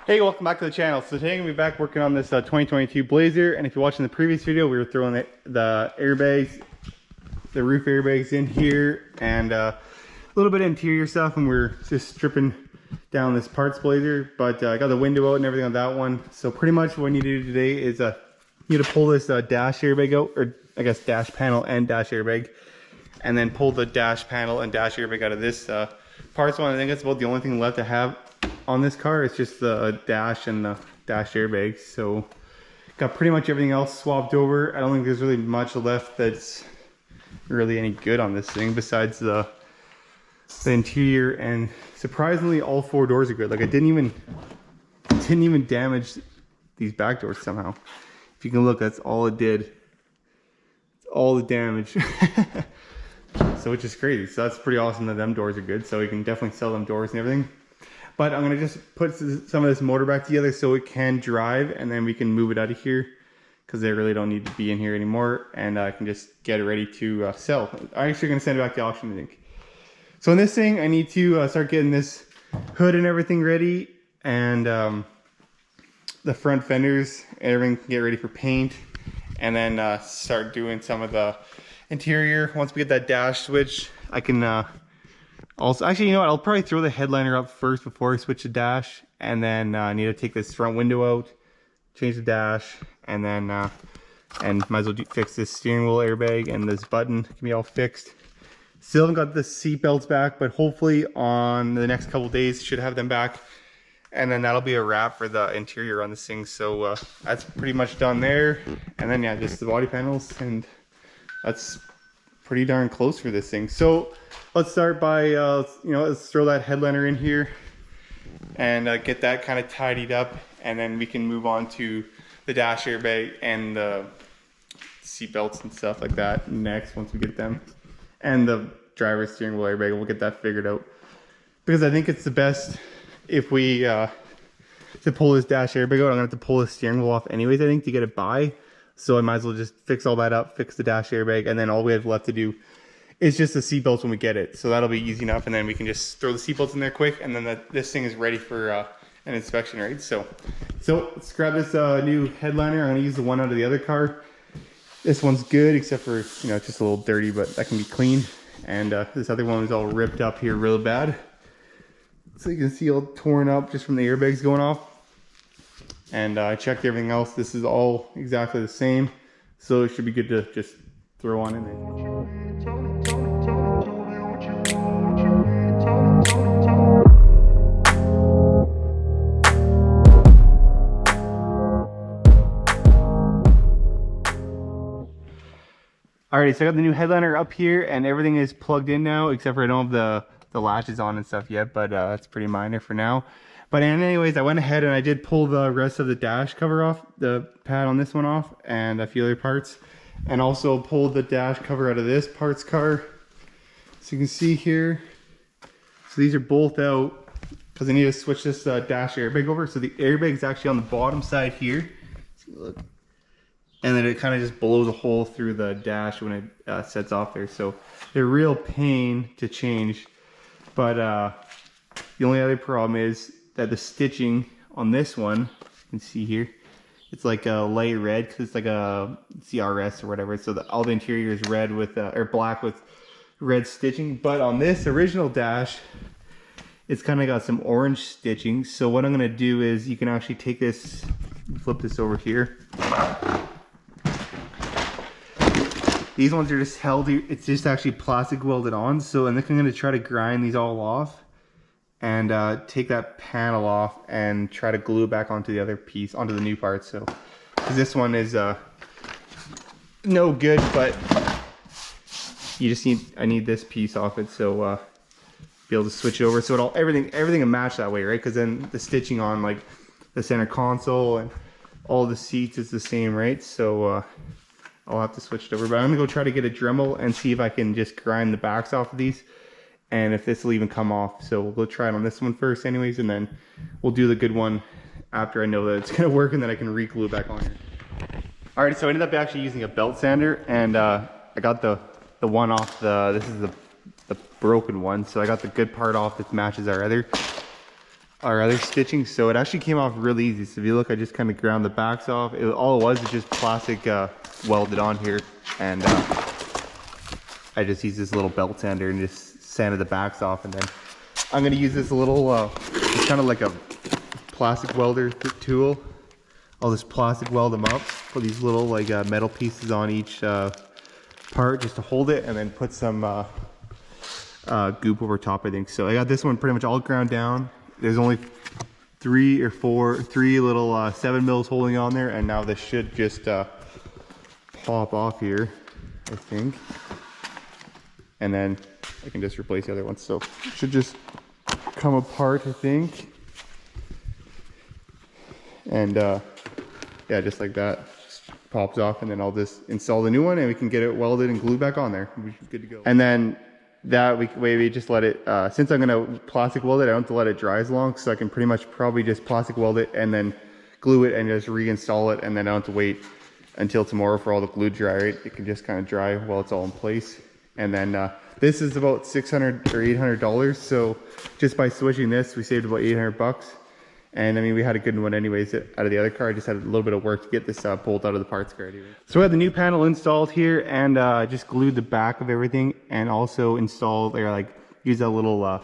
Hey, welcome back to the channel. So today I'm going to be back working on this 2022 Blazer, and if you're watching the previous video, we were throwing the airbags, the roof airbags in here, and a little bit of interior stuff, and we're just stripping down this parts Blazer, but I got the window out and everything on that one. So pretty much what I need to do today is you need to pull this dash airbag out, or I guess dash panel and dash airbag, and then pull the dash panel and dash airbag out of this parts one. I think that's about the only thing left to have on this car. It's just the dash and the dash airbags. So got pretty much everything else swapped over. I don't think there's really much left that's really any good on this thing besides the interior, and surprisingly all four doors are good. Like I didn't even damage these back doors somehow. If you can look, that's all it did. It's all the damage. So which is crazy. So that's pretty awesome that them doors are good. So you can definitely sell them doors and everything. But I'm gonna just put some of this motor back together so it can drive, and then we can move it out of here because they really don't need to be in here anymore, and I can just get it ready to sell. I'm actually gonna send it back to auction, I think. So in this thing, I need to start getting this hood and everything ready, and the front fenders, everything can get ready for paint, and then start doing some of the interior. Once we get that dash switch, I can also, actually, you know what? I'll probably throw the headliner up first before I switch the dash, and then I need to take this front window out, change the dash, and then and might as well fix this steering wheel airbag, and this button can be all fixed. Still haven't got the seat belts back, but hopefully on the next couple days should have them back, and then that'll be a wrap for the interior on this thing. So that's pretty much done there, and then yeah, just the body panels, and that's pretty darn close for this thing. So let's start by let's throw that headliner in here and get that kind of tidied up, and then we can move on to the dash airbag and the seat belts and stuff like that next, once we get them, and the driver's steering wheel airbag. We'll get that figured out, because I think it's the best if we to pull this dash airbag out. I'm gonna have to pull the steering wheel off anyways, I think, to get it by. So I might as well just fix all that up, fix the dash airbag, and then all we have left to do is just the seatbelts when we get it. So that'll be easy enough, and then we can just throw the seatbelts in there quick, and then this thing is ready for an inspection, right? So let's grab this new headliner. I'm gonna use the one out of the other car. This one's good, except for, it's just a little dirty, but that can be cleaned. And this other one is all ripped up here real bad. So you can see all torn up just from the airbags going off. And I checked everything else. This is all exactly the same, so it should be good to just throw on in there. Alrighty, so I got the new headliner up here, and everything is plugged in now, except for I don't have the latches on and stuff yet, but that's pretty minor for now. But anyways, I went ahead and I did pull the rest of the dash cover off, the pad on this one off, and a few other parts, and also pulled the dash cover out of this parts car. So you can see here, so these are both out because I need to switch this dash airbag over. So the airbag is actually on the bottom side here. Look. And then it kind of just blows a hole through the dash when it sets off there. So they're a real pain to change. But the only other problem is that the stitching on this one, you can see here, it's like a light red because it's like a CRS or whatever. So all the interior is red with or black with red stitching. But on this original dash, it's kind of got some orange stitching. So what I'm gonna do is, you can actually take this, flip this over here. These ones are just held, it's just actually plastic welded on. So, and then I'm gonna try to grind these all off and take that panel off and try to glue it back onto the other piece, onto the new part. So, because this one is no good, but you just I need this piece off it, so be able to switch it over, so everything will match that way, right? Because then the stitching on like the center console and all the seats is the same, right? So I'll have to switch it over, but I'm gonna go try to get a Dremel and see if I can just grind the backs off of these, and if this will even come off. So we'll go try it on this one first anyways, and then we'll do the good one after I know that it's gonna work, and then I can re-glue it back on here. Alright, so I ended up actually using a belt sander, and I got the one off this is the broken one, so I got the good part off that matches our other our other stitching, so it actually came off really easy. So if you look, I just kind of ground the backs off. All it was is just plastic welded on here, and I just used this little belt sander and just sanded the backs off. And then I'm gonna use this little, it's kind of like a plastic welder tool. I'll just plastic weld them up, put these little like metal pieces on each part just to hold it, and then put some goop over top, I think. So I got this one pretty much all ground down. There's only three little 7 mils holding on there, and now this should just pop off here, I think. And then I can just replace the other one. So it should just come apart, I think. And yeah, just like that, just pops off, and then I'll just install the new one and we can get it welded and glued back on there. We're good to go. And then that we just let it, since I'm gonna plastic weld it, I don't have to let it dry as long, so I can pretty much probably just plastic weld it and then glue it and just reinstall it, and then I don't have to wait until tomorrow for all the glue to dry, right? It can just kind of dry while it's all in place. And then this is about $600 or $800, so just by switching this, we saved about 800 bucks. And I mean, we had a good one anyways out of the other car. I just had a little bit of work to get this bolt out of the parts car anyway. So we had the new panel installed here, and just glued the back of everything, and also installed, or like use that little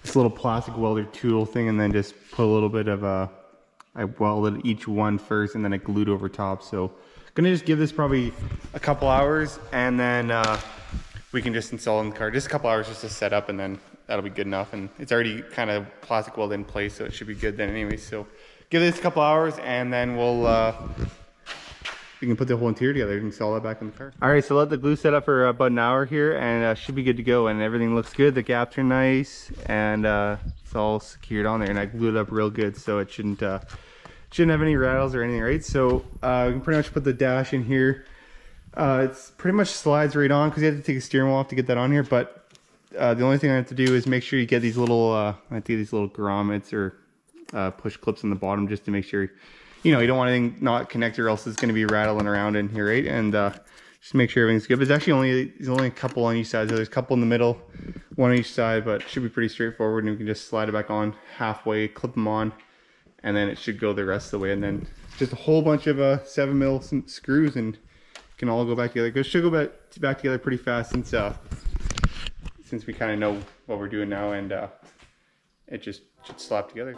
this little plastic welder tool thing, and then just put a little bit of I welded each one first, and then I glued over top. So gonna just give this probably a couple hours, and then we can just install in the car. Just a couple hours just to set up, and then that'll be good enough. And it's already kind of plastic welded in place, so it should be good then anyway. So give this a couple hours, and then we can put the whole interior together and install that back in the car. All right, so let the glue set up for about an hour here, and should be good to go. And everything looks good. The gaps are nice, and it's all secured on there. And I glued it up real good, so it shouldn't have any rattles or anything, right? So we can pretty much put the dash in here. It's pretty much slides right on, because you have to take a steering wheel off to get that on here. But the only thing I have to do is make sure you get these little, I have to get these little grommets or push clips on the bottom, just to make sure, you know, you don't want anything not connected, or else it's going to be rattling around in here, right? And just make sure everything's good. But there's only a couple on each side. So there's a couple in the middle, one on each side, but it should be pretty straightforward. And we can just slide it back on halfway, clip them on, and then it should go the rest of the way. And then just a whole bunch of 7 mil screws, and can all go back together. It should go back together pretty fast, since we kind of know what we're doing now, and it just should slap together.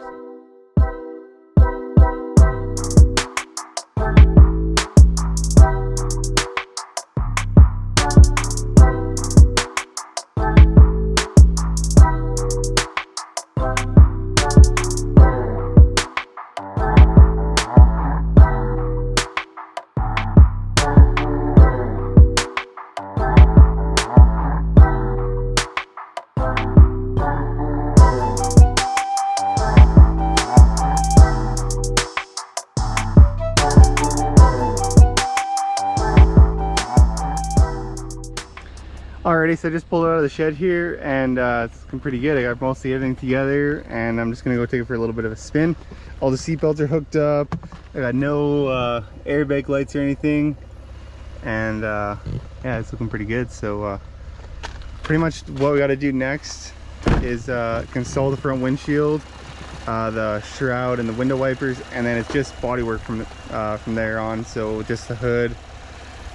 Alrighty, so I just pulled it out of the shed here, and it's looking pretty good. I got mostly everything together, and I'm just gonna go take it for a little bit of a spin. All the seat belts are hooked up. I got no airbag lights or anything, and yeah, it's looking pretty good. So pretty much what we got to do next is install the front windshield, the shroud, and the window wipers, and then it's just body work from there on. So just the hood,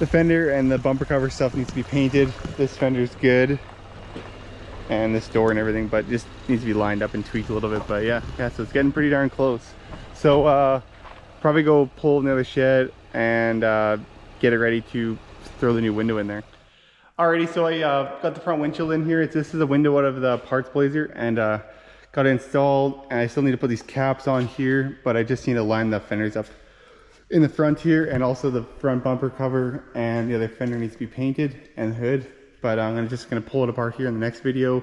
the fender, and the bumper cover stuff needs to be painted. This fender's good, and this door and everything, but just needs to be lined up and tweaked a little bit. But yeah, so it's getting pretty darn close. So probably go pull another shed and get it ready to throw the new window in there. Alrighty, so I got the front windshield in here. This is a window out of the parts blazer, and got it installed, and I still need to put these caps on here, but I just need to line the fenders up in the front here, and also the front bumper cover and the other fender needs to be painted, and the hood. But I'm just gonna pull it apart here in the next video.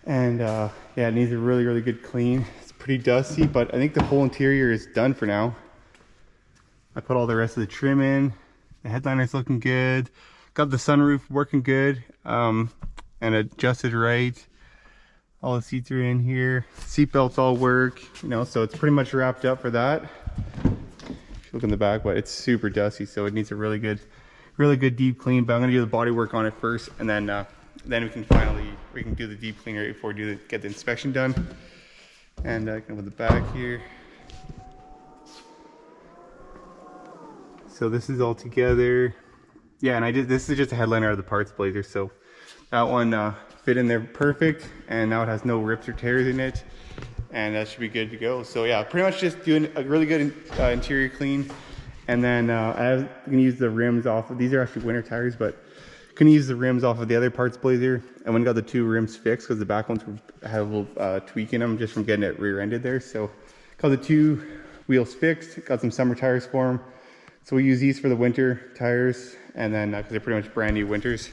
And yeah, it needs a really good clean. It's pretty dusty, but I think the whole interior is done for now. I put all the rest of the trim in. The headliner's looking good. Got the sunroof working good, and adjusted right. All the seats are in here. Seat belts all work, you know, so it's pretty much wrapped up for that. Look in the back, but it's super dusty, so it needs a really good deep clean. But I'm gonna do the body work on it first, and then we can do the deep clean right before we get the inspection done. And I can put the back here. So this is all together. Yeah, and this is just a headliner of the parts blazer. So that one fit in there perfect, and now it has no rips or tears in it, and that should be good to go. So yeah, pretty much just doing a really good interior clean. And then I'm gonna use the rims off of, these are actually winter tires, but gonna use the rims off of the other parts blazer. I went and got the 2 rims fixed because the back ones had a little tweak in them just from getting it rear-ended there. So got the 2 wheels fixed, got some summer tires for them. So we use these for the winter tires, and then because they're pretty much brand new winters,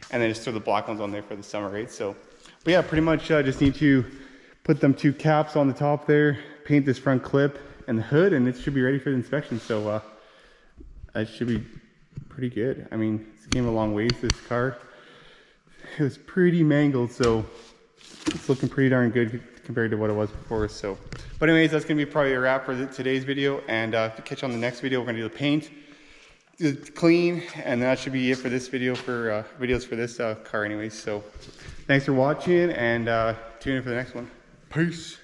and then just throw the black ones on there for the summer, right? So, but yeah, pretty much just need to put them 2 caps on the top there, paint this front clip and the hood, and it should be ready for the inspection. So it should be pretty good. I mean, it came a long ways, this car. It was pretty mangled, so it's looking pretty darn good compared to what it was before. So, but anyways, that's gonna be probably a wrap for today's video, and to catch on the next video, we're gonna do the paint, do the clean, and that should be it for this video, for videos for this car anyways. So thanks for watching, and tune in for the next one. Peace.